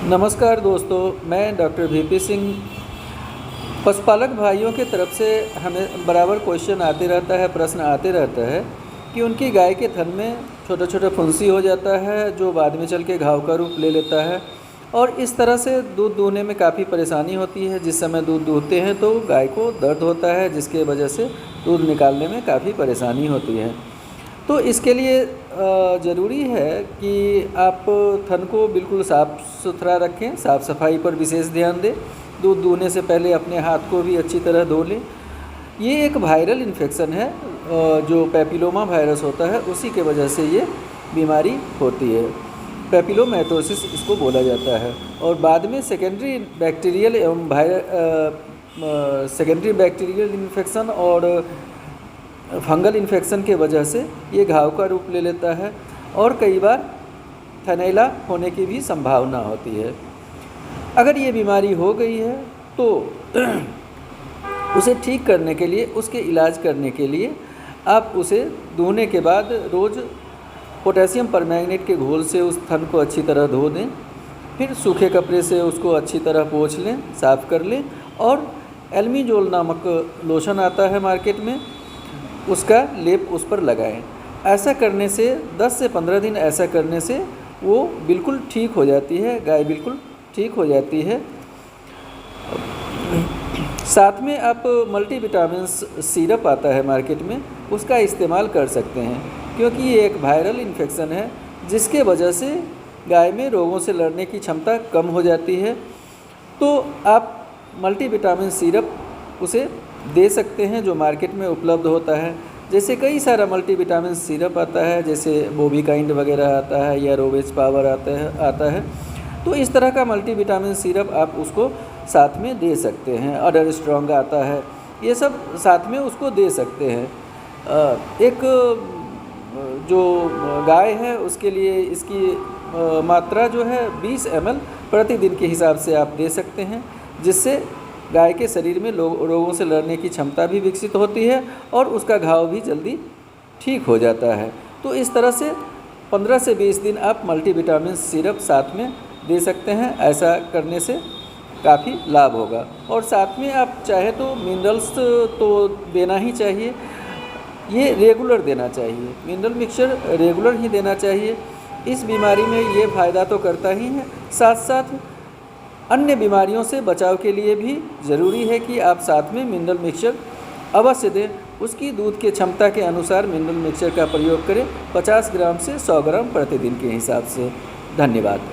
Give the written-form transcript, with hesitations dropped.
नमस्कार दोस्तों, मैं डॉक्टर वीपी सिंह। पशुपालक भाइयों की तरफ से हमें बराबर क्वेश्चन आते रहता है, प्रश्न आते रहता है कि उनकी गाय के थन में छोटा छोटा फुंसी हो जाता है जो बाद में चल के घाव का रूप ले लेता है और इस तरह से दूध दूहने में काफ़ी परेशानी होती है। जिस समय दूध दूहते हैं तो गाय को दर्द होता है, जिसके वजह से दूध निकालने में काफ़ी परेशानी होती है। तो इसके लिए ज़रूरी है कि आप थन को बिल्कुल साफ़ सुथरा रखें, साफ़ सफाई पर विशेष ध्यान दें। दूध दूहने से पहले अपने हाथ को भी अच्छी तरह धो लें। ये एक वायरल इन्फेक्शन है, जो पैपिलोमा वायरस होता है, उसी के वजह से ये बीमारी होती है। पैपिलोमैटोसिस इसको बोला जाता है। और बाद में सेकेंडरी बैक्टीरियल इन्फेक्शन और फंगल इन्फेक्शन के वजह से ये घाव का रूप ले लेता है और कई बार थनैला होने की भी संभावना होती है। अगर ये बीमारी हो गई है तो उसे ठीक करने के लिए, उसके इलाज करने के लिए आप उसे दूहने के बाद रोज़ पोटेशियम परमैंगनेट के घोल से उस थन को अच्छी तरह धो दें। फिर सूखे कपड़े से उसको अच्छी तरह पोंछ लें, साफ़ कर लें और एल्मीजोल नामक लोशन आता है मार्केट में, उसका लेप उस पर लगाएं। ऐसा करने से 10 से 15 दिन ऐसा करने से वो बिल्कुल ठीक हो जाती है, गाय बिल्कुल ठीक हो जाती है। साथ में आप मल्टीविटामिन सिरप आता है मार्केट में, उसका इस्तेमाल कर सकते हैं, क्योंकि ये एक वायरल इन्फेक्शन है जिसके वजह से गाय में रोगों से लड़ने की क्षमता कम हो जाती है। तो आप मल्टीविटामिन सिरप उसे दे सकते हैं जो मार्केट में उपलब्ध होता है। जैसे कई सारा मल्टीविटामिन सिरप आता है, जैसे बोबिकाइंड वगैरह आता है या रोवेज पावर आता है। तो इस तरह का मल्टीविटामिन सिरप आप उसको साथ में दे सकते हैं। अडर स्ट्रॉन्ग आता है, ये सब साथ में उसको दे सकते हैं। एक जो गाय है उसके लिए इसकी मात्रा जो है 20 ml प्रतिदिन के हिसाब से आप दे सकते हैं, जिससे गाय के शरीर में रोगों से लड़ने की क्षमता भी विकसित होती है और उसका घाव भी जल्दी ठीक हो जाता है। तो इस तरह से 15 से 20 दिन आप मल्टीविटामिन सिरप साथ में दे सकते हैं। ऐसा करने से काफ़ी लाभ होगा। और साथ में आप चाहे तो मिनरल्स तो देना ही चाहिए, ये रेगुलर देना चाहिए। मिनरल मिक्सचर रेगुलर ही देना चाहिए। इस बीमारी में ये फ़ायदा तो करता ही है, साथ साथ अन्य बीमारियों से बचाव के लिए भी ज़रूरी है कि आप साथ में मिनरल मिक्सचर अवश्य दें। उसकी दूध के क्षमता के अनुसार मिनरल मिक्सचर का प्रयोग करें, 50 ग्राम से 100 ग्राम प्रतिदिन के हिसाब से। धन्यवाद।